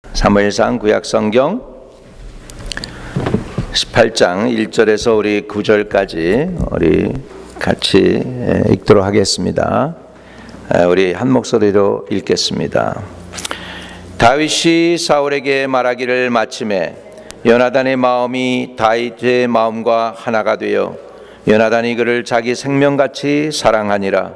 사무엘상 구약성경 18장 1절에서 우리 9절까지 우리 같이 읽도록 하겠습니다. 우리 한 목소리로 읽겠습니다. 다윗이 사울에게 말하기를 마침에 요나단의 마음이 다윗의 마음과 하나가 되어 요나단이 그를 자기 생명같이 사랑하니라.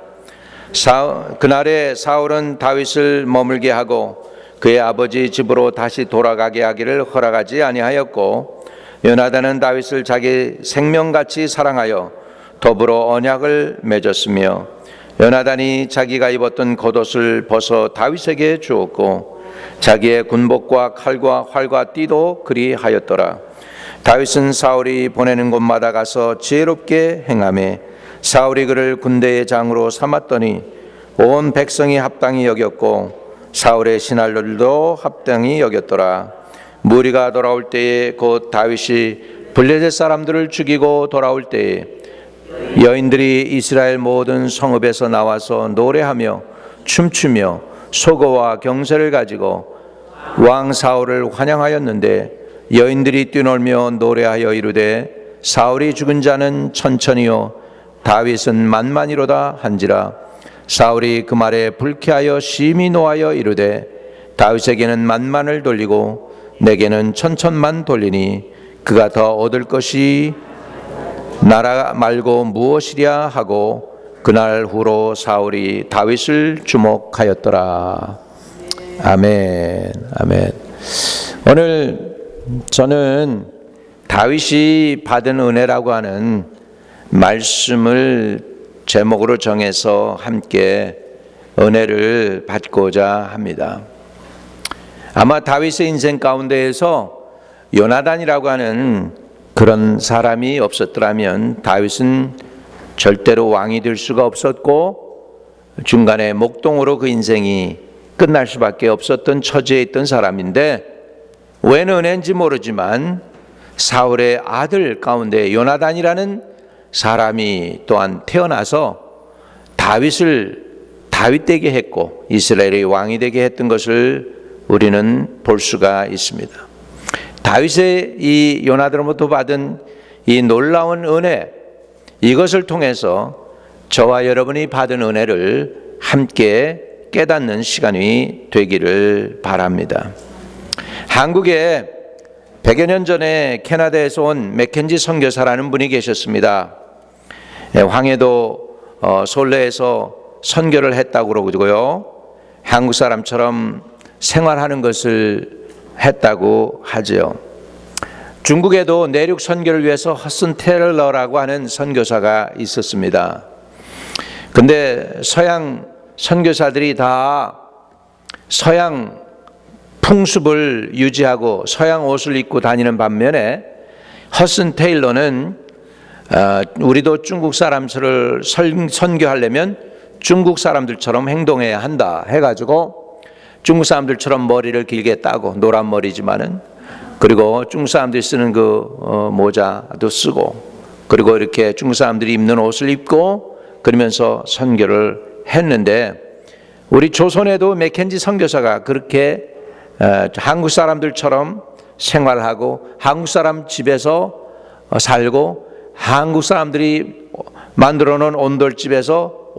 그날에 사울은 다윗을 머물게 하고 그의 아버지 집으로 다시 돌아가게 하기를 허락하지 아니하였고, 요나단은 다윗을 자기 생명같이 사랑하여 더불어 언약을 맺었으며, 요나단이 자기가 입었던 겉옷을 벗어 다윗에게 주었고 자기의 군복과 칼과 활과 띠도 그리하였더라. 다윗은 사울이 보내는 곳마다 가서 지혜롭게 행하며 사울이 그를 군대의 장으로 삼았더니 온 백성이 합당히 여겼고 사울의 신하들도 합당히 여겼더라. 무리가 돌아올 때에 곧 다윗이 블레셋 사람들을 죽이고 돌아올 때에 여인들이 이스라엘 모든 성읍에서 나와서 노래하며 춤추며 소고와 경세를 가지고 왕 사울을 환영하였는데, 여인들이 뛰놀며 노래하여 이르되 사울이 죽은 자는 천천히요 다윗은 만만이로다 한지라. 사울이 그 말에 불쾌하여 심히 노하여 이르되 다윗에게는 만만을 돌리고 내게는 천천만 돌리니 그가 더 얻을 것이 나라 말고 무엇이랴 하고 그날 후로 사울이 다윗을 주목하였더라. 아멘. 아멘. 오늘 저는 다윗이 받은 은혜라고 하는 말씀을 제목으로 정해서 함께 은혜를 받고자 합니다. 아마 다윗의 인생 가운데에서 요나단이라고 하는 그런 사람이 없었더라면 다윗은 절대로 왕이 될 수가 없었고 중간에 목동으로 그 인생이 끝날 수밖에 없었던 처지에 있던 사람인데, 웬 은혜인지 모르지만 사울의 아들 가운데 요나단이라는 사람이 또한 태어나서 다윗을 다윗 되게 했고 이스라엘의 왕이 되게 했던 것을 우리는 볼 수가 있습니다. 다윗의 이 요나단으로부터 받은 이 놀라운 은혜, 이것을 통해서 저와 여러분이 받은 은혜를 함께 깨닫는 시간이 되기를 바랍니다. 한국에 100여 년 전에 캐나다에서 온 맥켄지 선교사라는 분이 계셨습니다. 황해도 솔레에서 선교를 했다고 그러고요, 한국 사람처럼 생활하는 것을 했다고 하죠. 중국에도 내륙 선교를 위해서 허슨 테일러라고 하는 선교사가 있었습니다. 근데 서양 선교사들이 다 서양 풍습을 유지하고 서양 옷을 입고 다니는 반면에 허슨 테일러는 우리도 중국 사람들을 선교하려면 중국 사람들처럼 행동해야 한다 해가지고 중국 사람들처럼 머리를 길게 따고, 노란 머리지만은, 그리고 중국 사람들이 쓰는 그 모자도 쓰고, 그리고 이렇게 중국 사람들이 입는 옷을 입고 그러면서 선교를 했는데, 우리 조선에도 맥켄지 선교사가 그렇게 한국 사람들처럼 생활하고 한국 사람 집에서 살고 한국 사람들이 만들어 놓은 온돌집에서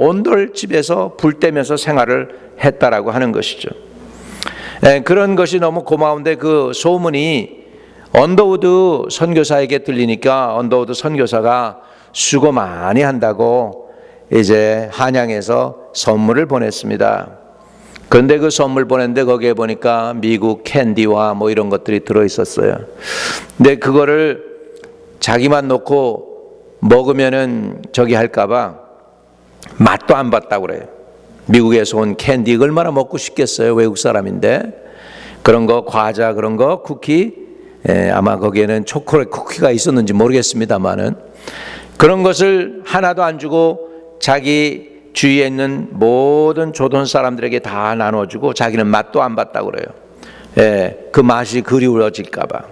불 떼면서 생활을 했다라고 하는 것이죠. 그런 것이 너무 고마운데 그 소문이 언더우드 선교사에게 들리니까 언더우드 선교사가 수고 많이 한다고 이제 한양에서 선물을 보냈습니다. 그런데 그 선물 보냈는데 거기에 보니까 미국 캔디와 뭐 이런 것들이 들어있었어요. 근데 그거를 자기만 놓고 먹으면은 저기 할까봐 맛도 안 봤다고 그래요. 미국에서 온 캔디 얼마나 먹고 싶겠어요, 외국 사람인데. 그런 거, 과자, 그런 거, 쿠키, 아마 거기에는 초콜릿 쿠키가 있었는지 모르겠습니다만은 그런 것을 하나도 안 주고 자기 주위에 있는 모든 조선 사람들에게 다 나눠주고 자기는 맛도 안 봤다고 그래요. 그 맛이 그리워질까봐.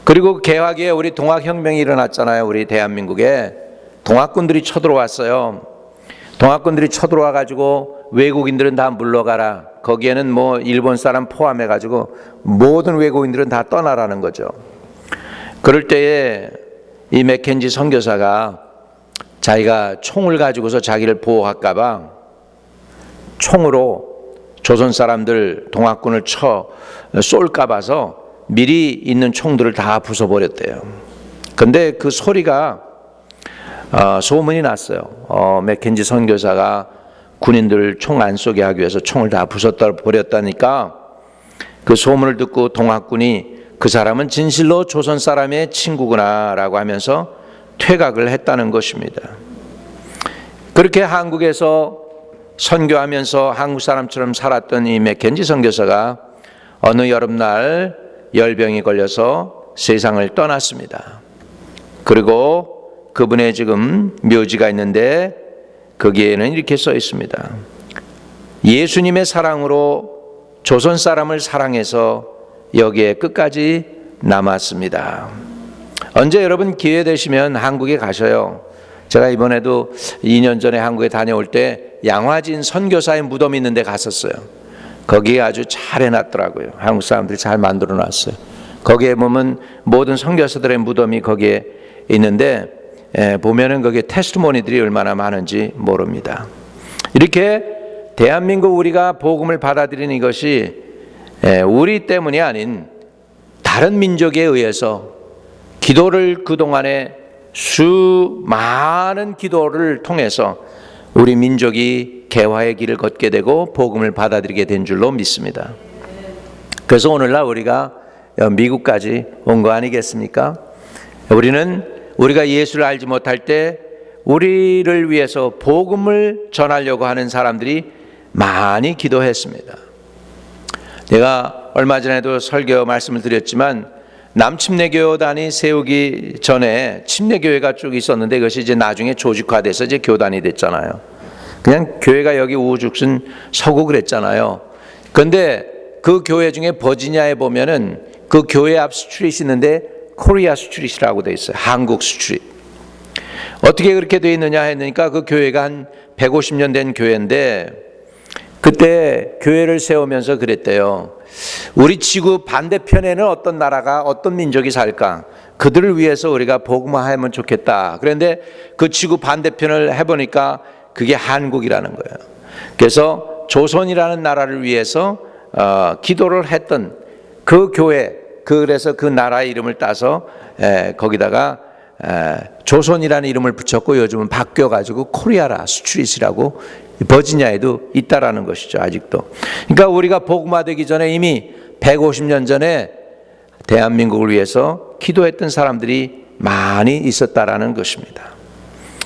그리고 개화기에 우리 동학혁명이 일어났잖아요. 우리 대한민국에 동학군들이 쳐들어왔어요. 동학군들이 쳐들어와 가지고 외국인들은 다 물러가라. 거기에는 뭐 일본 사람 포함해 가지고 모든 외국인들은 다 떠나라는 거죠. 그럴 때에 이 맥켄지 선교사가 자기가 총을 가지고서 자기를 보호할까 봐 총으로 조선 사람들 동학군을 쏠까 봐서 미리 있는 총들을 다 부숴버렸대요. 근데 그 소리가 소문이 났어요. 맥켄지 선교사가 군인들 총 안 쏘게 하기 위해서 총을 다 부숴버렸다니까 그 소문을 듣고 동학군이 그 사람은 진실로 조선 사람의 친구구나 라고 하면서 퇴각을 했다는 것입니다. 그렇게 한국에서 선교하면서 한국 사람처럼 살았던 이 맥켄지 선교사가 어느 여름날 열병이 걸려서 세상을 떠났습니다. 그리고 그분의 지금 묘지가 있는데 거기에는 이렇게 써 있습니다. 예수님의 사랑으로 조선 사람을 사랑해서 여기에 끝까지 남았습니다. 언제 여러분 기회 되시면 한국에 가셔요. 제가 이번에도 2년 전에 한국에 다녀올 때 양화진 선교사의 무덤이 있는데 갔었어요. 거기에 아주 잘 해놨더라고요. 한국 사람들이 잘 만들어 놨어요. 거기에 보면 모든 선교사들의 무덤이 거기에 있는데 보면은 거기에 테스트모니들이 얼마나 많은지 모릅니다. 이렇게 대한민국 우리가 복음을 받아들이는 이것이 우리 때문이 아닌 다른 민족에 의해서 기도를 그동안에 수많은 기도를 통해서 우리 민족이 개화의 길을 걷게 되고 복음을 받아들이게 된 줄로 믿습니다. 그래서 오늘날 우리가 미국까지 온 거 아니겠습니까? 우리가 예수를 알지 못할 때 우리를 위해서 복음을 전하려고 하는 사람들이 많이 기도했습니다. 내가 얼마 전에도 설교 말씀을 드렸지만 남침례교단이 세우기 전에 침례교회가 쭉 있었는데 그것이 이제 나중에 조직화돼서 이제 교단이 됐잖아요. 그냥 교회가 여기 우후죽순 서고 그랬잖아요. 그런데 그 교회 중에 버지니아에 보면은 그 교회 앞 스트릿이 있는데 코리아 스트릿이라고 돼 있어요. 한국 스트릿. 어떻게 그렇게 돼 있느냐 했으니까 그 교회가 한 150년 된 교회인데 그때 교회를 세우면서 그랬대요. 우리 지구 반대편에는 어떤 나라가 어떤 민족이 살까? 그들을 위해서 우리가 복음화하면 좋겠다. 그런데 그 지구 반대편을 해보니까 그게 한국이라는 거예요. 그래서 조선이라는 나라를 위해서 기도를 했던 그 교회, 그래서 그 나라의 이름을 따서 거기다가 조선이라는 이름을 붙였고 요즘은 바뀌어가지고 코리아라 스트릿이라고 버지니아에도 있다라는 것이죠. 아직도. 그러니까 우리가 복음화되기 전에 이미 150년 전에 대한민국을 위해서 기도했던 사람들이 많이 있었다라는 것입니다.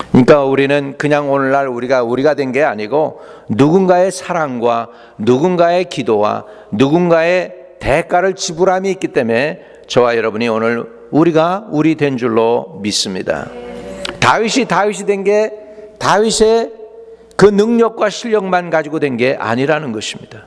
그러니까 우리는 그냥 오늘날 우리가 된 게 아니고 누군가의 사랑과 누군가의 기도와 누군가의 대가를 지불함이 있기 때문에 저와 여러분이 오늘 우리가 우리 된 줄로 믿습니다. 다윗이 된 게 다윗의 그 능력과 실력만 가지고 된 게 아니라는 것입니다.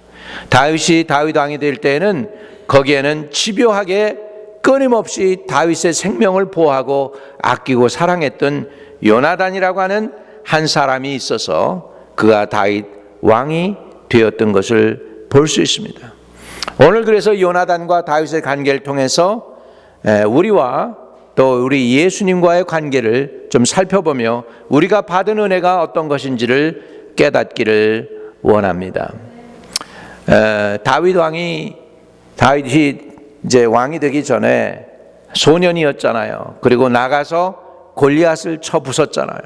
다윗이 다윗 왕이 될 때에는 거기에는 집요하게 끊임없이 다윗의 생명을 보호하고 아끼고 사랑했던 요나단이라고 하는 한 사람이 있어서 그가 다윗 왕이 되었던 것을 볼 수 있습니다. 오늘 그래서 요나단과 다윗의 관계를 통해서 우리와 또 우리 예수님과의 관계를 좀 살펴보며 우리가 받은 은혜가 어떤 것인지를 깨닫기를 원합니다. 다윗이 이제 왕이 되기 전에 소년이었잖아요. 그리고 나가서 골리앗을 쳐 부쉈잖아요.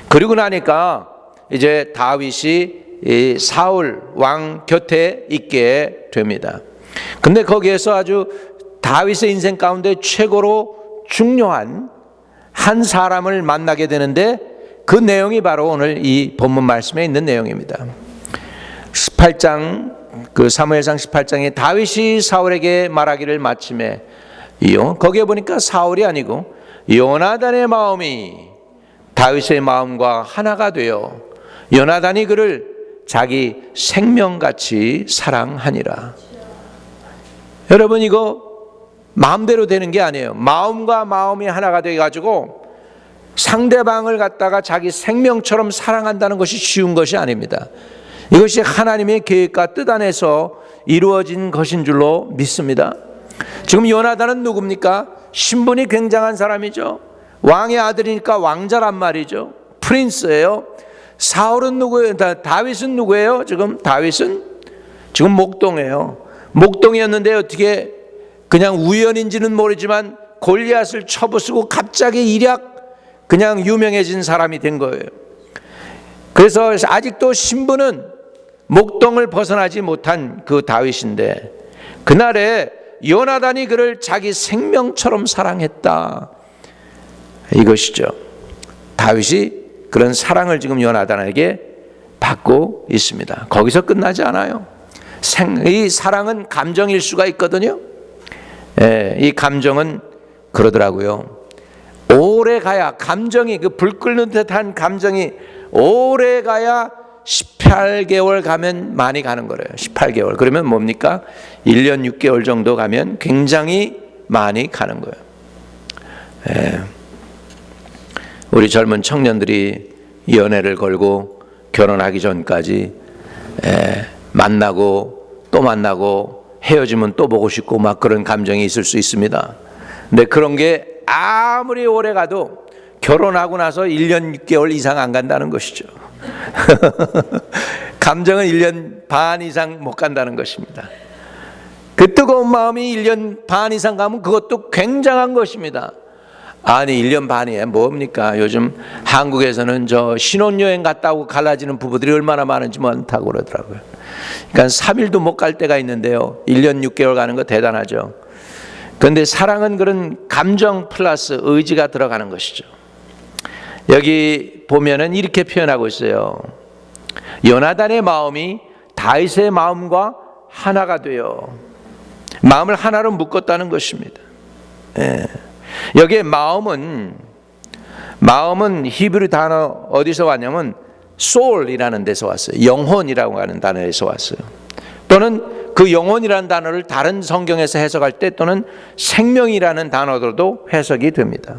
그리고 나니까 이제 다윗이 이 사울 왕 곁에 있게 됩니다. 근데 거기에서 아주 다윗의 인생 가운데 최고로 중요한 한 사람을 만나게 되는데 그 내용이 바로 오늘 이 본문 말씀에 있는 내용입니다. 18장 그 사무엘상 18장에 다윗이 사울에게 말하기를 마침에 거기에 보니까 사울이 아니고 요나단의 마음이 다윗의 마음과 하나가 되어 요나단이 그를 자기 생명같이 사랑하니라. 여러분 이거 마음대로 되는 게 아니에요. 마음과 마음이 하나가 되어 가지고 상대방을 갖다가 자기 생명처럼 사랑한다는 것이 쉬운 것이 아닙니다. 이것이 하나님의 계획과 뜻 안에서 이루어진 것인 줄로 믿습니다. 지금 요나단은 누굽니까? 신분이 굉장한 사람이죠. 왕의 아들이니까 왕자란 말이죠. 프린스예요. 사울은 누구예요? 다윗은 누구예요? 지금 다윗은 지금 목동이에요. 목동이었는데 어떻게 그냥 우연인지는 모르지만 골리앗을 쳐부수고 갑자기 일약 그냥 유명해진 사람이 된 거예요. 그래서 아직도 신분은 목동을 벗어나지 못한 그 다윗인데, 그날에 요나단이 그를 자기 생명처럼 사랑했다, 이것이죠. 다윗이 그런 사랑을 지금 요나단에게 받고 있습니다. 거기서 끝나지 않아요. 이 사랑은 감정일 수가 있거든요. 이 감정은 그러더라고요. 오래 가야, 감정이, 그 불 끓는 듯한 감정이 오래 가야 18개월 가면 많이 가는 거래요. 18개월. 그러면 뭡니까? 1년 6개월 정도 가면 굉장히 많이 가는 거예요. 우리 젊은 청년들이 연애를 걸고 결혼하기 전까지 만나고 또 만나고 헤어지면 또 보고 싶고 막 그런 감정이 있을 수 있습니다. 근데 그런 게 아무리 오래 가도 결혼하고 나서 1년 6개월 이상 안 간다는 것이죠. 감정은 1년 반 이상 못 간다는 것입니다. 그 뜨거운 마음이 1년 반 이상 가면 그것도 굉장한 것입니다. 아니 1년 반이에요. 뭡니까? 요즘 한국에서는 저 신혼여행 갔다 오고 갈라지는 부부들이 얼마나 많은지 많다고 그러더라고요. 그러니까 3일도 못 갈 때가 있는데요, 1년 6개월 가는 거 대단하죠. 그런데 사랑은 그런 감정 플러스 의지가 들어가는 것이죠. 여기 보면은 이렇게 표현하고 있어요. 요나단의 마음이 다윗의 마음과 하나가 되어 마음을 하나로 묶었다는 것입니다. 여기에 마음은 히브리 단어 어디서 왔냐면 soul이라는 데서 왔어요. 영혼이라고 하는 단어에서 왔어요. 또는 그 영혼이라는 단어를 다른 성경에서 해석할 때 또는 생명이라는 단어로도 해석이 됩니다.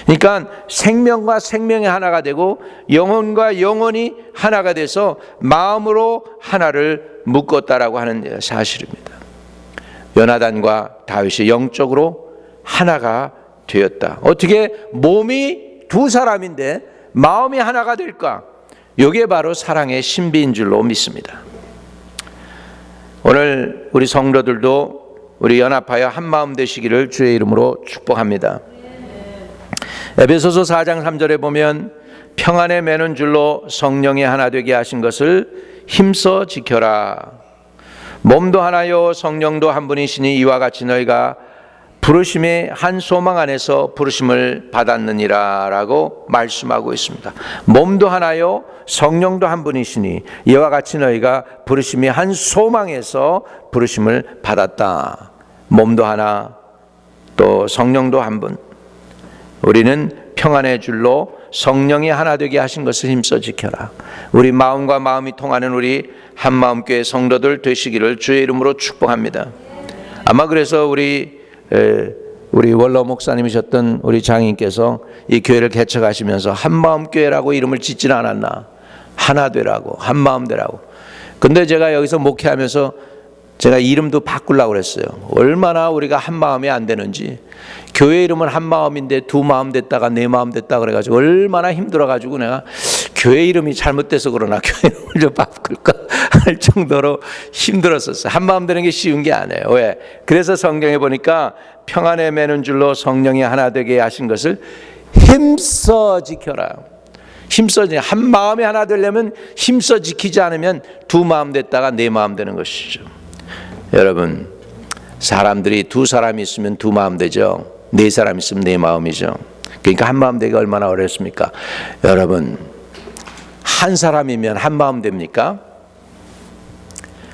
그러니까 생명과 생명이 하나가 되고 영혼과 영혼이 하나가 돼서 마음으로 하나를 묶었다라고 하는 사실입니다. 요나단과 다윗이 영적으로 하나가 되었다. 어떻게 몸이 두 사람인데 마음이 하나가 될까? 이게 바로 사랑의 신비인 줄로 믿습니다. 오늘 우리 성도들도 우리 연합하여 한마음 되시기를 주의 이름으로 축복합니다. 에베소서 4장 3절에 보면 평안에 매는 줄로 성령이 하나 되게 하신 것을 힘써 지켜라. 몸도 하나요 성령도 한 분이시니 이와 같이 너희가 부르심의 한 소망 안에서 부르심을 받았느니라 라고 말씀하고 있습니다. 몸도 하나요 성령도 한 분이시니 이와 같이 너희가 부르심의 한 소망에서 부르심을 받았다. 몸도 하나 또 성령도 한 분. 우리는 평안의 줄로 성령이 하나 되게 하신 것을 힘써 지켜라. 우리 마음과 마음이 통하는 우리 한마음교회 성도들 되시기를 주의 이름으로 축복합니다. 아마 그래서 우리 원로 목사님이셨던 우리 장인께서 이 교회를 개척하시면서 한마음교회라고 이름을 짓지는 않았나. 하나 되라고, 한마음 되라고. 근데 제가 여기서 목회하면서 제가 이름도 바꾸려고 그랬어요. 얼마나 우리가 한마음이 안 되는지. 교회 이름은 한마음인데 두 마음 됐다가 네 마음 됐다 그래가지고 얼마나 힘들어가지고 내가 교회 이름이 잘못돼서 그러나 교회 이름을 좀 바꿀까 할 정도로 힘들었었어요. 한마음 되는 게 쉬운 게 아니에요. 왜? 그래서 성경에 보니까 평안에 매는 줄로 성령이 하나 되게 하신 것을 힘써 지켜라. 힘써 지켜. 한 마음이 하나 되려면 힘써 지키지 않으면 두 마음 됐다가 네 마음 되는 것이죠. 여러분, 사람들이 두 사람이 있으면 두 마음 되죠. 네 사람 있으면 네 마음이죠. 그러니까 한 마음 되기가 얼마나 어렵습니까? 여러분, 한 사람이면 한 마음 됩니까?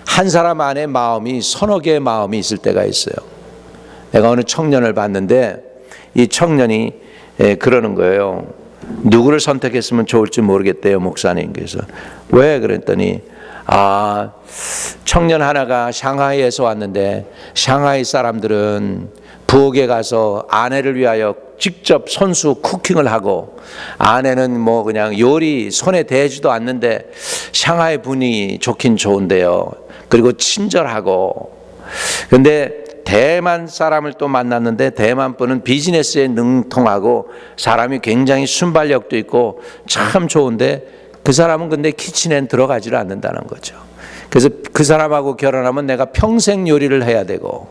한 사람 안에 마음이 서너 개의 마음이 있을 때가 있어요. 내가 어느 청년을 봤는데 이 청년이 그러는 거예요. 누구를 선택했으면 좋을지 모르겠대요, 목사님. 그래서 왜 그랬더니 청년 하나가 샹하이에서 왔는데 샹하이 사람들은 부엌에 가서 아내를 위하여 직접 손수 쿠킹을 하고 아내는 뭐 그냥 요리 손에 대지도 않는데 샹하이 분위기 좋긴 좋은데요. 그리고 친절하고. 근데 대만 사람을 또 만났는데 대만 분은 비즈니스에 능통하고 사람이 굉장히 순발력도 있고 참 좋은데 그 사람은 근데 키친엔 들어가지를 않는다는 거죠. 그래서 그 사람하고 결혼하면 내가 평생 요리를 해야 되고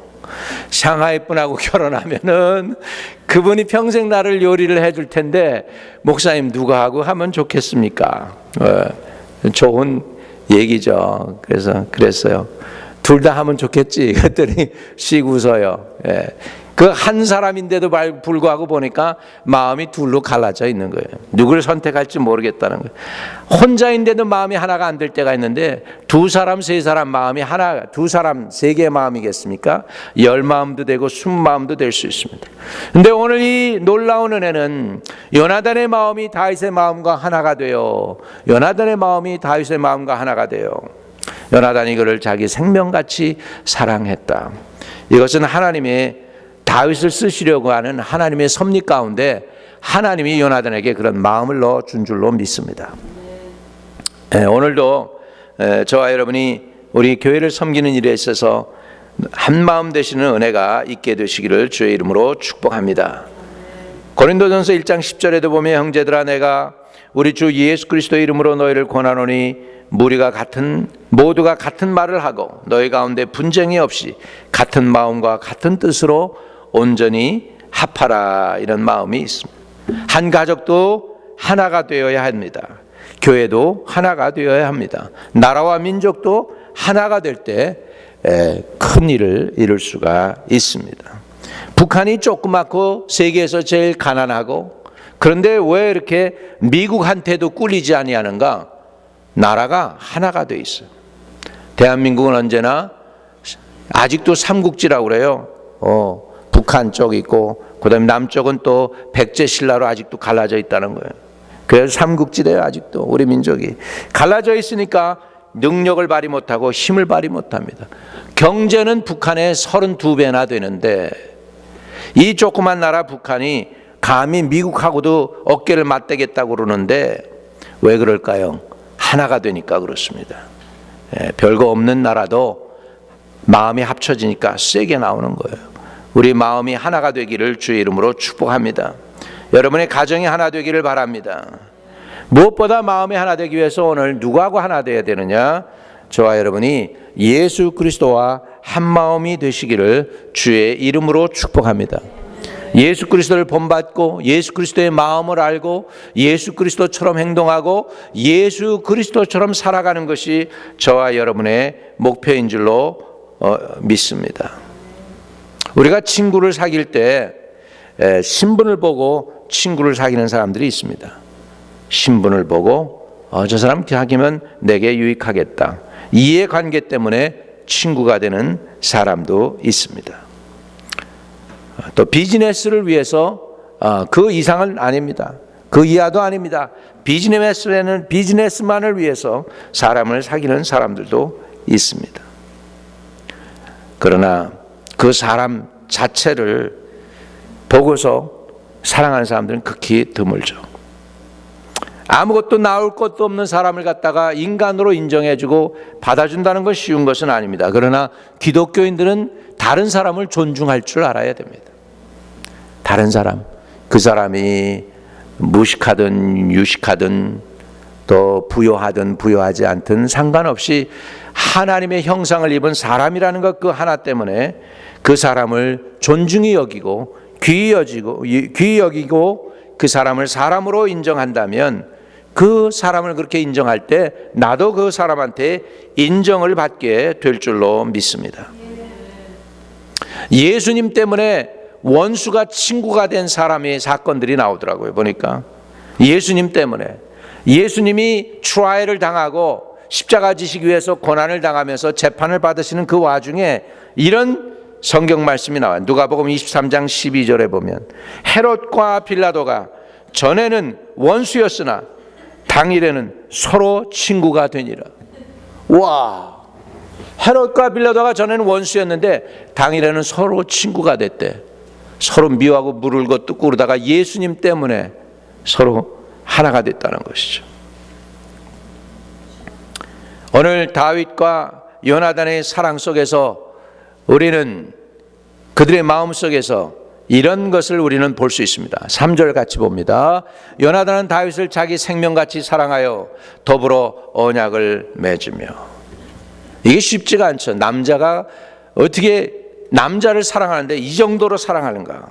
샹하이 분하고 결혼하면은 그분이 평생 나를 요리를 해줄 텐데 목사님 누가 하고 하면 좋겠습니까? 좋은 얘기죠. 그래서 그랬어요. 둘 다 하면 좋겠지. 그랬더니 씩 웃어요. 그 한 사람인데도 불구하고 보니까 마음이 둘로 갈라져 있는 거예요. 누구를 선택할지 모르겠다는 거예요. 혼자인데도 마음이 하나가 안 될 때가 있는데 두 사람, 세 사람 마음이 하나, 두 사람, 세 개의 마음이겠습니까? 열 마음도 되고 순 마음도 될 수 있습니다. 근데 오늘 이 놀라운 은혜는 요나단의 마음이 다윗의 마음과 하나가 돼요. 요나단의 마음이 다윗의 마음과 하나가 돼요. 요나단이 그를 자기 생명같이 사랑했다. 이것은 하나님의 다윗을 쓰시려고 하는 하나님의 섭리 가운데 하나님이 요나단에게 그런 마음을 넣어준 줄로 믿습니다. 오늘도 저와 여러분이 우리 교회를 섬기는 일에 있어서 한 마음 되시는 은혜가 있게 되시기를 주의 이름으로 축복합니다. 고린도전서 1장 10절에도 보면 형제들아 내가 우리 주 예수 그리스도의 이름으로 너희를 권하노니 모두가 같은 말을 하고 너희 가운데 분쟁이 없이 같은 마음과 같은 뜻으로 온전히 합하라. 이런 마음이 있습니다. 한 가족도 하나가 되어야 합니다. 교회도 하나가 되어야 합니다. 나라와 민족도 하나가 될 때 큰 일을 이룰 수가 있습니다. 북한이 조그맣고 세계에서 제일 가난하고 그런데 왜 이렇게 미국한테도 꿀리지 아니하는가? 나라가 하나가 되어 있어요. 대한민국은 언제나 아직도 삼국지라고 그래요. 북한 쪽 있고 그다음에 남쪽은 또 백제 신라로 아직도 갈라져 있다는 거예요. 그래서 삼국지래요. 아직도 우리 민족이 갈라져 있으니까 능력을 발휘 못하고 힘을 발휘 못합니다. 경제는 북한의 32배나 되는데 이 조그만 나라 북한이 감히 미국하고도 어깨를 맞대겠다고 그러는데 왜 그럴까요? 하나가 되니까 그렇습니다. 별거 없는 나라도 마음이 합쳐지니까 세게 나오는 거예요. 우리 마음이 하나가 되기를 주의 이름으로 축복합니다. 여러분의 가정이 하나 되기를 바랍니다. 무엇보다 마음이 하나 되기 위해서 오늘 누구하고 하나 되어야 되느냐? 저와 여러분이 예수 그리스도와 한 마음이 되시기를 주의 이름으로 축복합니다. 예수 그리스도를 본받고 예수 그리스도의 마음을 알고 예수 그리스도처럼 행동하고 예수 그리스도처럼 살아가는 것이 저와 여러분의 목표인 줄로 믿습니다. 우리가 친구를 사귈 때 신분을 보고 친구를 사귀는 사람들이 있습니다. 신분을 보고 저 사람 사귀면 내게 유익하겠다. 이해관계 때문에 친구가 되는 사람도 있습니다. 또 비즈니스를 위해서 그 이상은 아닙니다. 그 이하도 아닙니다. 비즈니스만을 위해서 사람을 사귀는 사람들도 있습니다. 그러나 그 사람 자체를 보고서 사랑하는 사람들은 극히 드물죠. 아무것도 나올 것도 없는 사람을 갖다가 인간으로 인정해주고 받아준다는 건 쉬운 것은 아닙니다. 그러나 기독교인들은 다른 사람을 존중할 줄 알아야 됩니다. 다른 사람, 그 사람이 무식하든 유식하든 또 부요하든 부요하지 않든 상관없이 하나님의 형상을 입은 사람이라는 것 그 하나 때문에 그 사람을 존중히 여기고 귀히 여기고 그 사람을 사람으로 인정한다면 그 사람을 그렇게 인정할 때 나도 그 사람한테 인정을 받게 될 줄로 믿습니다. 예수님 때문에 원수가 친구가 된 사람의 사건들이 나오더라고요. 보니까 예수님 때문에 예수님이 트라이를 당하고 십자가 지시기 위해서 고난을 당하면서 재판을 받으시는 그 와중에 이런 성경 말씀이 나와요. 누가복음 23장 12절에 보면 헤롯과 빌라도가 전에는 원수였으나 당일에는 서로 친구가 되니라. 와, 헤롯과 빌라도가 전에는 원수였는데 당일에는 서로 친구가 됐대. 서로 미워하고 물을 뜯고 그러다가 예수님 때문에 서로 하나가 됐다는 것이죠. 오늘 다윗과 요나단의 사랑 속에서 우리는 그들의 마음 속에서 이런 것을 우리는 볼 수 있습니다. 3절 같이 봅니다. 요나단은 다윗을 자기 생명같이 사랑하여 더불어 언약을 맺으며. 이게 쉽지가 않죠. 남자가 어떻게 남자를 사랑하는데 이 정도로 사랑하는가.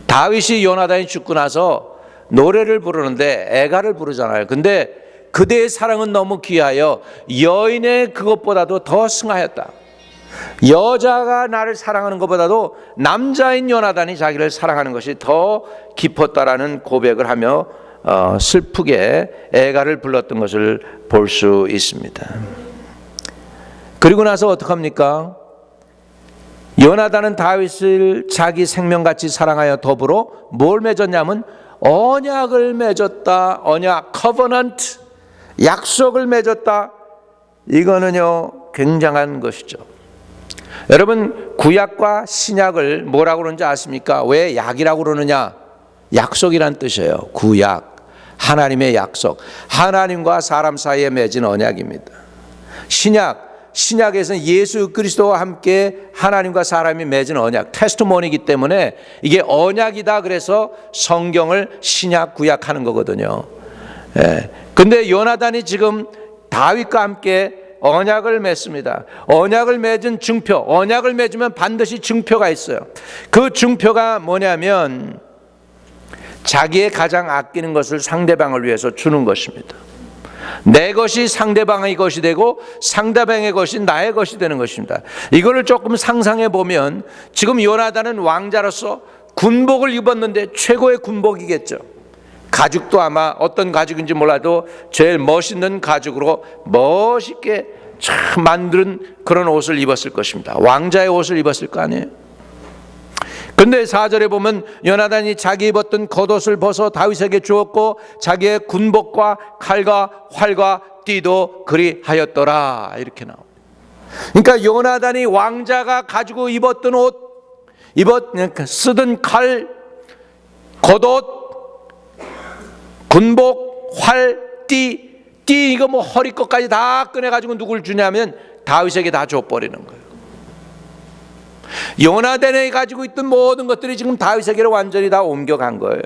다윗이 요나단이 죽고 나서 노래를 부르는데 애가를 부르잖아요. 근데 그대의 사랑은 너무 귀하여 여인의 그것보다도 더 승하였다. 여자가 나를 사랑하는 것보다도 남자인 요나단이 자기를 사랑하는 것이 더 깊었다라는 고백을 하며 슬프게 애가를 불렀던 것을 볼 수 있습니다. 그리고 나서 어떡합니까? 요나단은 다윗을 자기 생명같이 사랑하여 더불어 뭘 맺었냐면 언약을 맺었다. 언약, covenant, 약속을 맺었다. 이거는요 굉장한 것이죠. 여러분, 구약과 신약을 뭐라고 그러는지 아십니까? 왜 약이라고 그러느냐? 약속이란 뜻이에요. 구약, 하나님의 약속, 하나님과 사람 사이에 맺은 언약입니다. 신약에서는 예수 그리스도와 함께 하나님과 사람이 맺은 언약, 테스트모니이기 때문에 이게 언약이다. 그래서 성경을 신약, 구약하는 거거든요. 근데 요나단이 지금 다윗과 함께 언약을 맺습니다. 언약을 맺은 증표, 언약을 맺으면 반드시 증표가 있어요. 그 증표가 뭐냐면 자기의 가장 아끼는 것을 상대방을 위해서 주는 것입니다. 내 것이 상대방의 것이 되고 상대방의 것이 나의 것이 되는 것입니다. 이거를 조금 상상해 보면 지금 요나단은 왕자로서 군복을 입었는데 최고의 군복이겠죠. 가죽도 아마 어떤 가죽인지 몰라도 제일 멋있는 가죽으로 멋있게 참 만든 그런 옷을 입었을 것입니다. 왕자의 옷을 입었을 거 아니에요. 근데 4절에 보면 요나단이 자기 입었던 겉옷을 벗어 다윗에게 주었고 자기의 군복과 칼과 활과 띠도 그리하였더라. 이렇게 나옵니다. 그러니까 요나단이 왕자가 가지고 입었던 옷, 쓰던 칼, 겉옷, 군복, 활, 띠 이거 뭐 허리 끝까지 다 꺼내가지고 누굴 주냐면 다윗에게 다 줘버리는 거예요. 요나단이 가지고 있던 모든 것들이 지금 다윗에게로 완전히 다 옮겨간 거예요.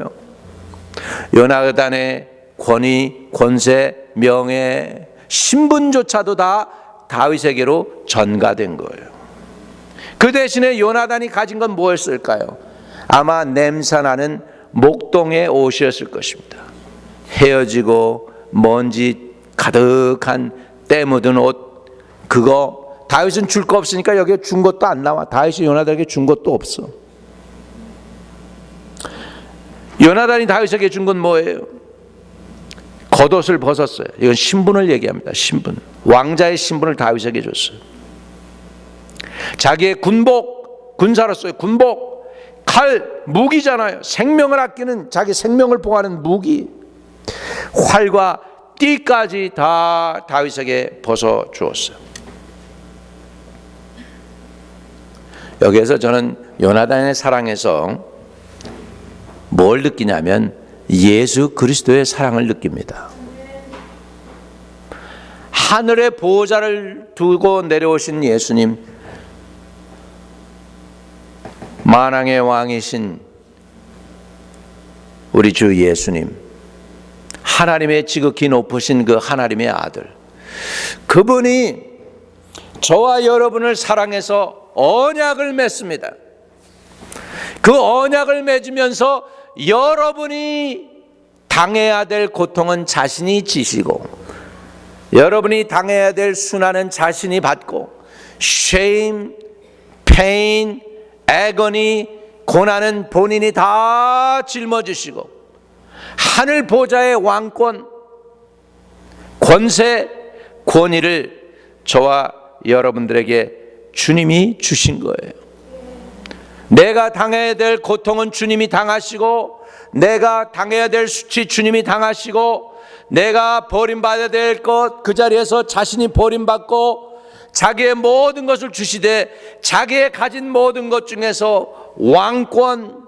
요나단의 권위, 권세, 명예, 신분조차도 다 다윗에게로 전가된 거예요. 그 대신에 요나단이 가진 건 뭐였을까요? 아마 냄새나는 목동의 옷이었을 것입니다. 헤어지고 먼지 가득한 때 묻은 옷, 그거 다윗은 줄 거 없으니까 여기에 준 것도 안 나와. 다윗이 요나단에게 준 것도 없어. 요나단이 다윗에게 준 건 뭐예요? 겉옷을 벗었어요. 이건 신분을 얘기합니다. 신분, 왕자의 신분을 다윗에게 줬어요. 자기의 군복, 군사로서의 군복, 칼, 무기잖아요. 생명을 아끼는, 자기 생명을 보호하는 무기, 활과 띠까지 다 다윗에게 벗어 주었어요. 여기에서 저는 요나단의 사랑에서 뭘 느끼냐면 예수 그리스도의 사랑을 느낍니다. 하늘의 보호자를 두고 내려오신 예수님, 만왕의 왕이신 우리 주 예수님, 하나님의 지극히 높으신 그 하나님의 아들, 그분이 저와 여러분을 사랑해서 언약을 맺습니다. 그 언약을 맺으면서 여러분이 당해야 될 고통은 자신이 지시고, 여러분이 당해야 될 순환은 자신이 받고, shame, pain, agony, 고난은 본인이 다 짊어지시고, 하늘 보좌의 왕권, 권세, 권위를 저와 여러분들에게 주님이 주신 거예요. 내가 당해야 될 고통은 주님이 당하시고, 내가 당해야 될 수치 주님이 당하시고, 내가 버림받아야 될 것, 그 자리에서 자신이 버림받고 자기의 모든 것을 주시되 자기의 가진 모든 것 중에서 왕권,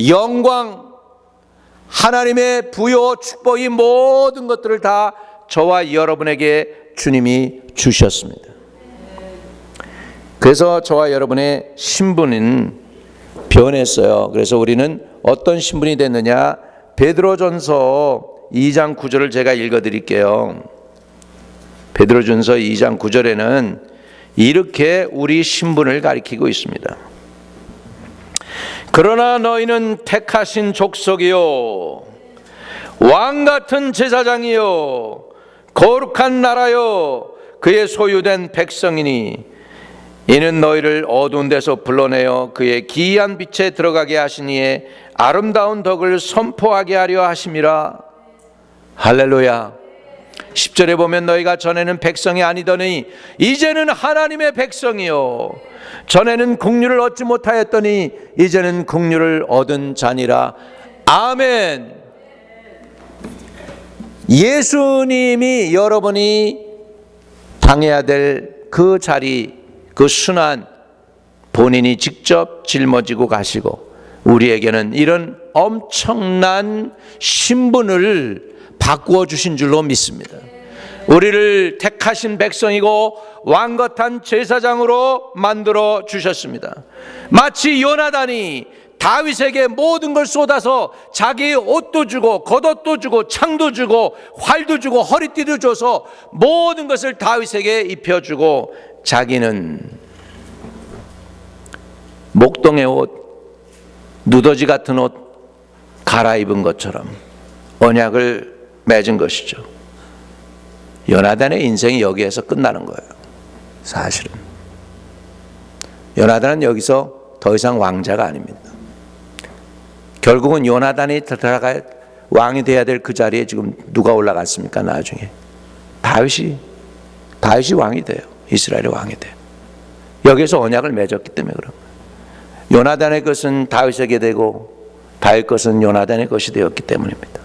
영광, 하나님의 부요, 축복, 이 모든 것들을 다 저와 여러분에게 주님이 주셨습니다. 그래서 저와 여러분의 신분은 변했어요. 그래서 우리는 어떤 신분이 됐느냐? 베드로전서 2장 9절을 제가 읽어드릴게요. 베드로전서 2장 9절에는 이렇게 우리 신분을 가리키고 있습니다. 그러나 너희는 택하신 족속이요 왕같은 제사장이요 거룩한 나라요 그의 소유된 백성이니 이는 너희를 어두운 데서 불러내어 그의 기이한 빛에 들어가게 하시니에 아름다운 덕을 선포하게 하려 하심이라. 할렐루야. 10절에 보면 너희가 전에는 백성이 아니더니 이제는 하나님의 백성이요 전에는 국류를 얻지 못하였더니 이제는 국류를 얻은 자니라. 아멘. 예수님이 여러분이 당해야 될 그 자리, 그 순환 본인이 직접 짊어지고 가시고 우리에게는 이런 엄청난 신분을 바꾸어 주신 줄로 믿습니다. 우리를 택하신 백성이고 왕같은 제사장으로 만들어 주셨습니다. 마치 요나단이 다윗에게 모든 걸 쏟아서 자기의 옷도 주고 겉옷도 주고 창도 주고 활도 주고 허리띠도 줘서 모든 것을 다윗에게 입혀주고 자기는 목동의 옷, 누더지 같은 옷 갈아입은 것처럼 언약을 맺은 것이죠. 요나단의 인생이 여기에서 끝나는 거예요. 사실은 요나단은 여기서 더 이상 왕자가 아닙니다. 결국은 요나단이 들어가 왕이 돼야 될 그 자리에 지금 누가 올라갔습니까? 나중에 다윗이 왕이 돼요. 이스라엘의 왕이 돼요. 여기서 언약을 맺었기 때문에 그런 거예요. 요나단의 것은 다윗에게 되고 다윗 것은 요나단의 것이 되었기 때문입니다.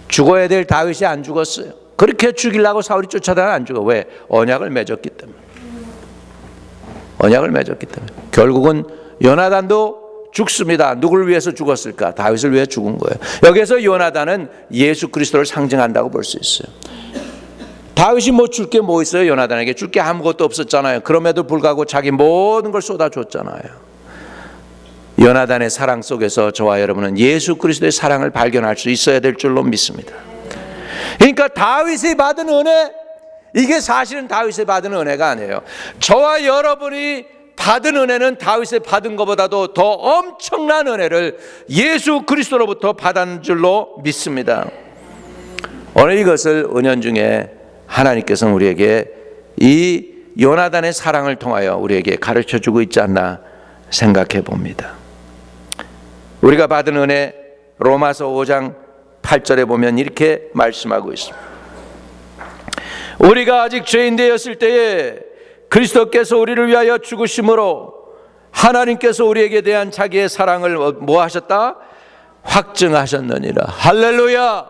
죽어야 될 다윗이 안 죽었어요. 그렇게 죽이려고 사울이 쫓아다가 안 죽어. 왜? 언약을 맺었기 때문에. 언약을 맺었기 때문에. 결국은 요나단도 죽습니다. 누구를 위해서 죽었을까? 다윗을 위해 죽은 거예요. 여기서 요나단은 예수 그리스도를 상징한다고 볼 수 있어요. 다윗이 뭐 줄 게 뭐 있어요? 요나단에게 줄 게 아무것도 없었잖아요. 그럼에도 불구하고 자기 모든 걸 쏟아줬잖아요. 요나단의 사랑 속에서 저와 여러분은 예수 그리스도의 사랑을 발견할 수 있어야 될 줄로 믿습니다. 그러니까 다윗이 받은 은혜, 이게 사실은 다윗이 받은 은혜가 아니에요. 저와 여러분이 받은 은혜는 다윗이 받은 것보다도 더 엄청난 은혜를 예수 그리스도로부터 받은 줄로 믿습니다. 오늘 이것을 은연중에 하나님께서는 우리에게 이 요나단의 사랑을 통하여 우리에게 가르쳐주고 있지 않나 생각해 봅니다. 우리가 받은 은혜, 로마서 5장 8절에 보면 이렇게 말씀하고 있습니다. 우리가 아직 죄인 되었을 때에 그리스도께서 우리를 위하여 죽으심으로 하나님께서 우리에게 대한 자기의 사랑을 뭐 하셨다? 확증하셨느니라. 할렐루야.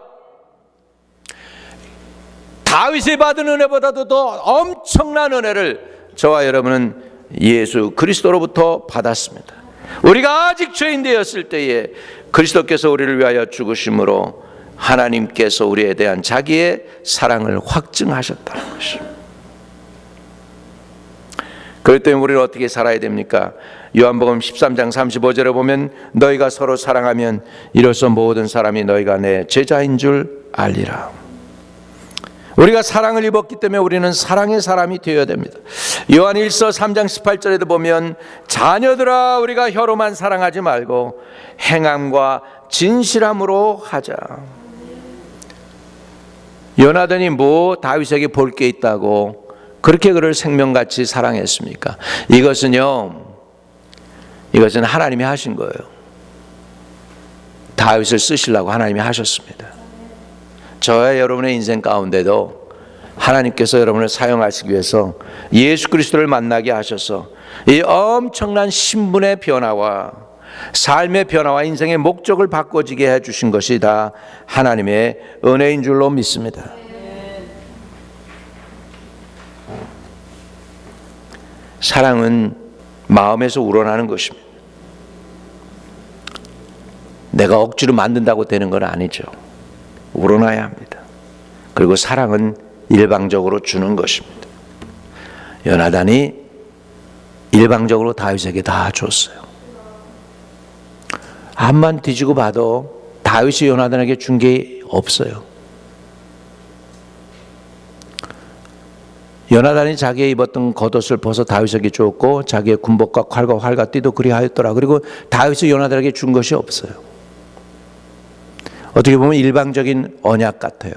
다윗이 받은 은혜보다도 더 엄청난 은혜를 저와 여러분은 예수 그리스도로부터 받았습니다. 우리가 아직 죄인 되었을 때에 그리스도께서 우리를 위하여 죽으심으로 하나님께서 우리에 대한 자기의 사랑을 확증하셨다는 것입니다. 그렇기 때문에 우리는 어떻게 살아야 됩니까? 요한복음 13장 35절에 보면 너희가 서로 사랑하면 이로써 모든 사람이 너희가 내 제자인 줄 알리라. 우리가 사랑을 입었기 때문에 우리는 사랑의 사람이 되어야 됩니다. 요한 1서 3장 18절에도 보면 자녀들아 우리가 혀로만 사랑하지 말고 행함과 진실함으로 하자. 요나단이 뭐 다윗에게 볼 게 있다고 그렇게 그를 생명같이 사랑했습니까? 이것은 하나님이 하신 거예요. 다윗을 쓰시려고 하나님이 하셨습니다. 저와 여러분의 인생 가운데도 하나님께서 여러분을 사용하시기 위해서 예수 그리스도를 만나게 하셔서 이 엄청난 신분의 변화와 삶의 변화와 인생의 목적을 바꿔지게 해주신 것이 다 하나님의 은혜인 줄로 믿습니다. 사랑은 마음에서 우러나는 것입니다. 내가 억지로 만든다고 되는 건 아니죠. 우러나야 합니다. 그리고 사랑은 일방적으로 주는 것입니다. 요나단이 일방적으로 다윗에게 다 줬어요. 앞만 뒤지고 봐도 다윗이 요나단에게 준 게 없어요. 요나단이 자기의 입었던 겉옷을 벗어 다윗에게 주었고 자기의 군복과 칼과 활과 띠도 그리하였더라. 그리고 다윗이 요나단에게 준 것이 없어요. 어떻게 보면 일방적인 언약 같아요.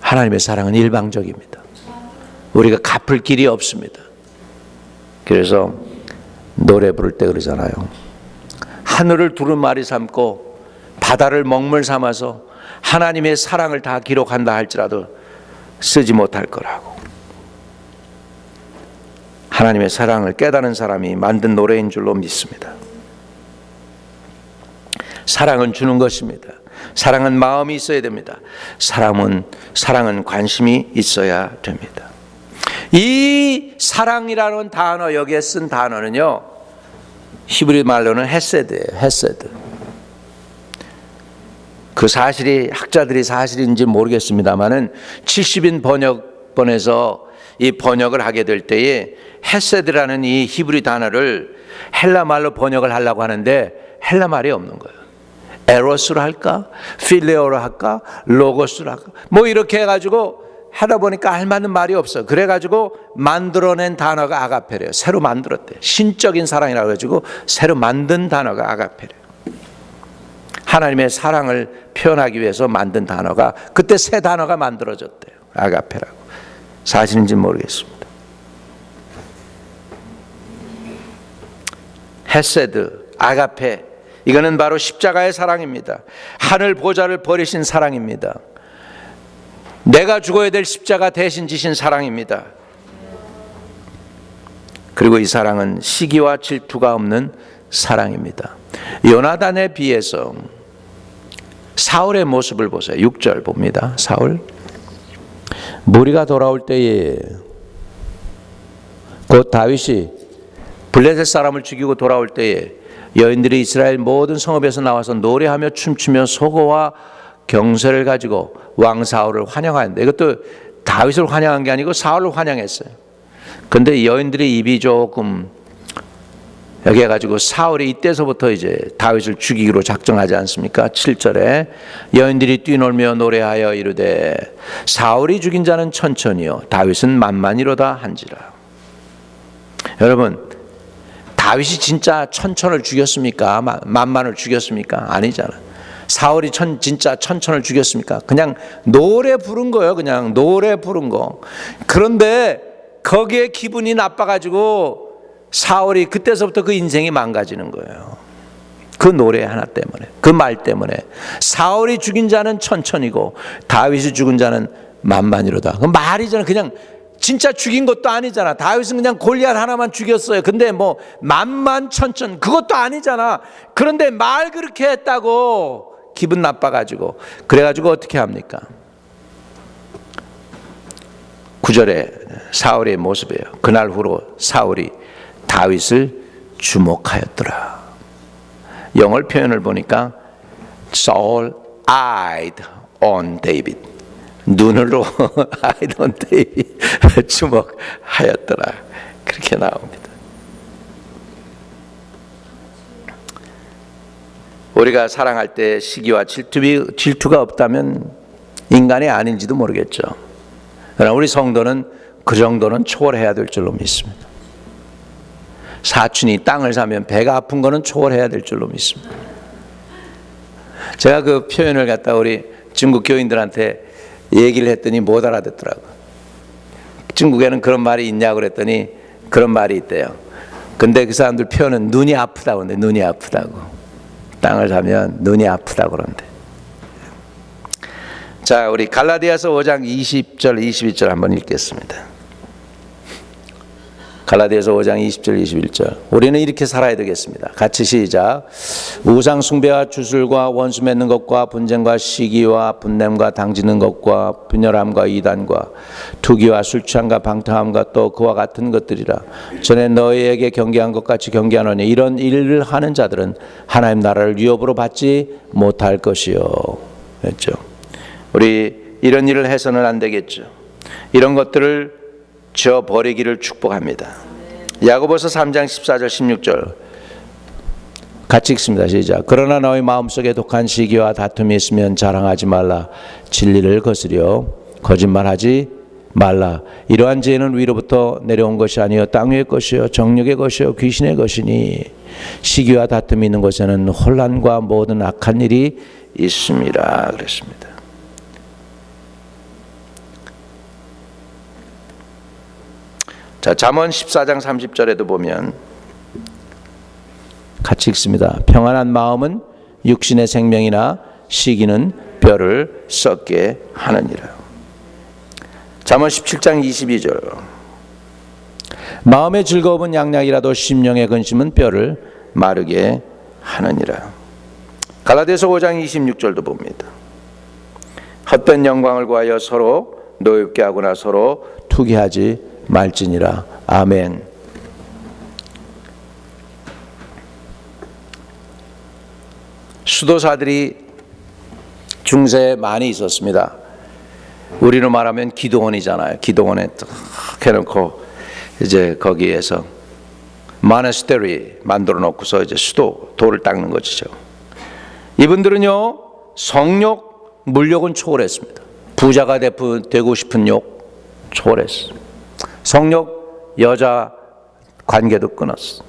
하나님의 사랑은 일방적입니다. 우리가 갚을 길이 없습니다. 그래서 노래 부를 때 그러잖아요. 하늘을 두루마리 삼고 바다를 먹물 삼아서 하나님의 사랑을 다 기록한다 할지라도 쓰지 못할 거라고. 하나님의 사랑을 깨달은 사람이 만든 노래인 줄로 믿습니다. 사랑은 주는 것입니다. 사랑은 마음이 있어야 됩니다. 사랑은 관심이 있어야 됩니다. 이 사랑이라는 단어, 여기에 쓴 단어는요, 히브리 말로는 헤세드예요. 헤세드. 그 사실이 학자들이 사실인지 모르겠습니다만은 70인 번역본에서 이 번역을 하게 될 때에 헤세드라는 이 히브리 단어를 헬라 말로 번역을 하려고 하는데 헬라 말이 없는 거예요. 에로스로 할까? 필레오로 할까? 로고스로 할까? 뭐 이렇게 해가지고 하다 보니까 알맞는 말이 없어. 그래가지고 만들어낸 단어가 아가페래요. 새로 만들었대. 신적인 사랑이라고 해가지고 새로 만든 단어가 아가페래요. 하나님의 사랑을 표현하기 위해서 만든 단어가 그때 새 단어가 만들어졌대요. 아가페라고. 사실인지 모르겠습니다. 헤세드, 아가페, 이거는 바로 십자가의 사랑입니다. 하늘 보좌를 버리신 사랑입니다. 내가 죽어야 될 십자가 대신 지신 사랑입니다. 그리고 이 사랑은 시기와 질투가 없는 사랑입니다. 요나단에 비해서 사울의 모습을 보세요. 6절 봅니다. 사울, 무리가 돌아올 때에 곧 다윗이 블레셋 사람을 죽이고 돌아올 때에 여인들이 이스라엘 모든 성읍에서 나와서 노래하며 춤추며 소고와 경세를 가지고 왕 사울을 환영하는데, 이것도 다윗을 환영한 게 아니고 사울을 환영했어요. 근데 여인들의 입이 조금 여기 해가지고 사울이 이때서부터 이제 다윗을 죽이기로 작정하지 않습니까? 7절에 여인들이 뛰놀며 노래하여 이르되 사울이 죽인 자는 천천히요 다윗은 만만이로다 한지라. 여러분, 다윗이 진짜 천천을 죽였습니까? 만만을 죽였습니까? 아니잖아. 사울이 진짜 천천을 죽였습니까? 그냥 노래 부른 거예요. 그냥 노래 부른 거. 그런데 거기에 기분이 나빠가지고 사울이 그때서부터 그 인생이 망가지는 거예요. 그 노래 하나 때문에, 그 말 때문에. 사울이 죽인 자는 천천이고 다윗이 죽은 자는 만만이로다. 그 말이잖아. 그냥 진짜 죽인 것도 아니잖아. 다윗은 그냥 골리앗 하나만 죽였어요. 근데 뭐 만만 천천 그것도 아니잖아. 그런데 말 그렇게 했다고 기분 나빠가지고, 그래가지고 어떻게 합니까? 9절에 사울의 모습이에요. 그날 후로 사울이 다윗을 주목하였더라. 영어 표현을 보니까 Saul eyed on David. 눈으로 eyed on David 주목하였더라. 그렇게 나옵니다. 우리가 사랑할 때 시기와 질투가 없다면 인간이 아닌지도 모르겠죠. 그러나 우리 성도는 그 정도는 초월해야 될 줄로 믿습니다. 사촌이 땅을 사면 배가 아픈 거는 초월해야 될 줄로 믿습니다. 제가 그 표현을 갖다 우리 중국 교인들한테 얘기를 했더니 못 알아듣더라고요. 중국에는 그런 말이 있냐고 그랬더니 그런 말이 있대요. 근데 그 사람들 표현은 눈이 아프다고 그러는데, 눈이 아프다고. 땅을 사면 눈이 아프다고 그러는데. 자, 우리 갈라디아서 5장 20절 22절 한번 읽겠습니다. 갈라디아서 5장 20절 21절. 우리는 이렇게 살아야 되겠습니다. 같이 시작. 우상 숭배와 주술과 원수 맺는 것과 분쟁과 시기와 분냄과 당지는 것과 분열함과 이단과 투기와 술 취함과 방탕함과 또 그와 같은 것들이라. 전에 너희에게 경계한 것 같이 경계하노니 이런 일을 하는 자들은 하나님 나라를 유업으로 받지 못할 것이요. 그렇죠? 우리 이런 일을 해서는 안 되겠죠. 이런 것들을 버리기를 축복합니다. 야고보서 3장 14절 16절 같이 읽습니다. 시작. 그러나 너희 마음속에 독한 시기와 다툼이 있으면 자랑하지 말라. 진리를 거스려 거짓말하지 말라. 이러한 죄는 위로부터 내려온 것이 아니요 땅 위의 것이요 정욕의 것이요 귀신의 것이니 시기와 다툼이 있는 곳에는 혼란과 모든 악한 일이 있습니다. 그랬습니다. 자, 잠언 14장 30절에도 보면 같이 읽습니다. 평안한 마음은 육신의 생명이나 시기는 뼈를 썩게 하느니라. 잠언 17장 22절 마음의 즐거움은 양약이라도 심령의 근심은 뼈를 마르게 하느니라. 갈라디아서 5장 26절도 봅니다. 헛된 영광을 구하여 서로 노엽게 하거나 서로 투기하지 말지니라. 아멘. 수도사들이 중세에 많이 있었습니다. 우리로 말하면 기도원이잖아요. 기도원에 딱 해놓고 이제 거기에서 모나스테리 만들어 놓고서 이제 돌을 닦는 것이죠. 이분들은요 성욕, 물욕은 초월했습니다. 부자가 되고 싶은 욕 초월했어. 성욕, 여자 관계도 끊었어.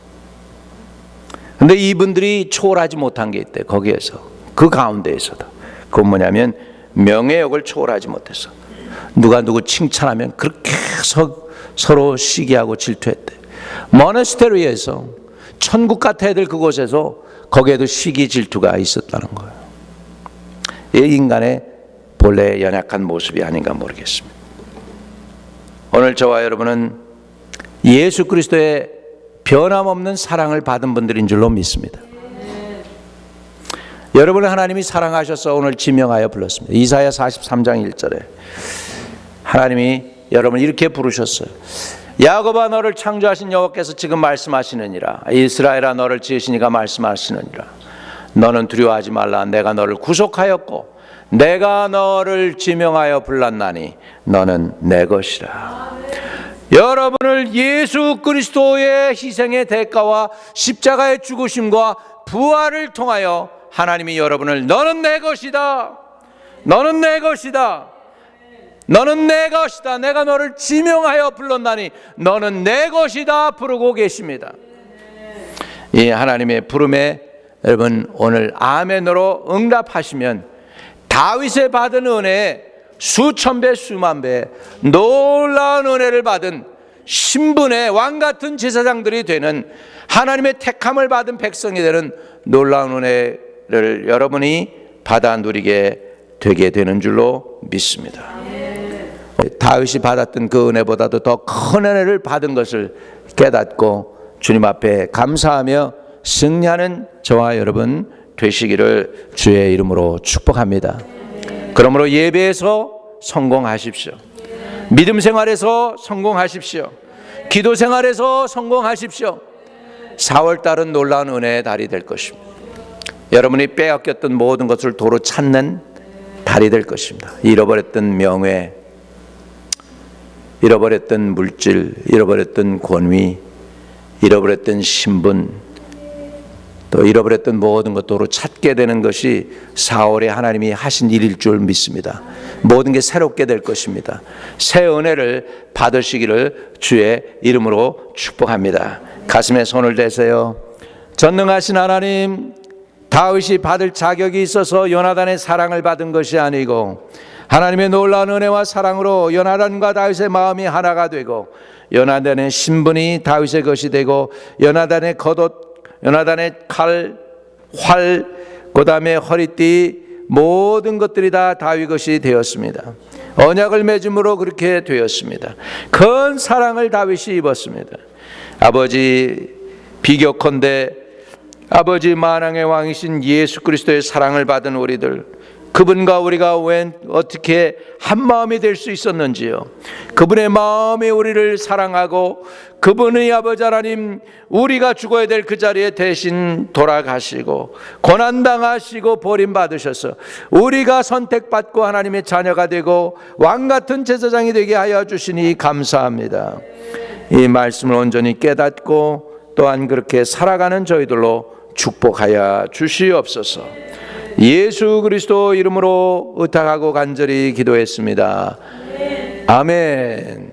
근데 이분들이 초월하지 못한 게 있대. 거기에서 그 가운데에서도 그건 뭐냐면 명예욕을 초월하지 못했어. 누가 누구 칭찬하면 그렇게 서로 시기하고 질투했대. 모나스테리에서 천국 같은 애들 그곳에서 거기에도 시기 질투가 있었다는 거예요. 이 인간의 본래 연약한 모습이 아닌가 모르겠습니다. 오늘 저와 여러분은 예수 그리스도의 변함없는 사랑을 받은 분들인 줄로 믿습니다. 여러분을 하나님이 사랑하셔서 오늘 지명하여 불렀습니다. 이사야 43장 1절에 하나님이 여러분을 이렇게 부르셨어요. 야곱아 너를 창조하신 여호와께서 지금 말씀하시느니라. 이스라엘아 너를 지으시니가 말씀하시느니라. 너는 두려워하지 말라. 내가 너를 구속하였고 내가 너를 지명하여 불렀나니 너는 내 것이라. 여러분을 예수 그리스도의 희생의 대가와 십자가의 죽으심과 부활을 통하여 하나님이 여러분을 너는 내 것이다. 너는 내 것이다. 너는 내 것이다. 내가 너를 지명하여 불렀나니 너는 내 것이다 부르고 계십니다. 이 하나님의 부름에 여러분 오늘 아멘으로 응답하시면 다윗의 받은 은혜에 수천 배 수만 배 놀라운 은혜를 받은 신분의 왕같은 제사장들이 되는 하나님의 택함을 받은 백성이 되는 놀라운 은혜를 여러분이 받아 누리게 되게 되는 줄로 믿습니다. 다윗이 받았던 그 은혜보다도 더 큰 은혜를 받은 것을 깨닫고 주님 앞에 감사하며 승리하는 저와 여러분 되시기를 주의 이름으로 축복합니다. 그러므로 예배에서 성공하십시오. 믿음 생활에서 성공하십시오. 기도 생활에서 성공하십시오. 4월달은 놀라운 은혜의 달이 될 것입니다. 여러분이 빼앗겼던 모든 것을 도로 찾는 달이 될 것입니다. 잃어버렸던 명예, 잃어버렸던 물질, 잃어버렸던 권위, 잃어버렸던 신분, 또 잃어버렸던 모든 것도로 찾게 되는 것이 4월에 하나님이 하신 일일 줄 믿습니다. 모든 게 새롭게 될 것입니다. 새 은혜를 받으시기를 주의 이름으로 축복합니다. 가슴에 손을 대세요. 전능하신 하나님, 다윗이 받을 자격이 있어서 요나단의 사랑을 받은 것이 아니고 하나님의 놀라운 은혜와 사랑으로 요나단과 다윗의 마음이 하나가 되고 요나단의 신분이 다윗의 것이 되고 요나단의 겉옷, 요나단의 칼, 활, 그 다음에 허리띠 모든 것들이 다 다윗 것이 되었습니다. 언약을 맺음으로 그렇게 되었습니다. 큰 사랑을 다윗이 입었습니다. 아버지, 비교컨대 아버지 만왕의 왕이신 예수 그리스도의 사랑을 받은 우리들, 그분과 우리가 왜 어떻게 한 마음이 될 수 있었는지요. 그분의 마음이 우리를 사랑하고 그분의 아버지 하나님, 우리가 죽어야 될 그 자리에 대신 돌아가시고 고난당하시고 버림받으셔서 우리가 선택받고 하나님의 자녀가 되고 왕같은 제사장이 되게 하여 주시니 감사합니다. 이 말씀을 온전히 깨닫고 또한 그렇게 살아가는 저희들로 축복하여 주시옵소서. 예수 그리스도 이름으로 의탁하고 간절히 기도했습니다. 아멘.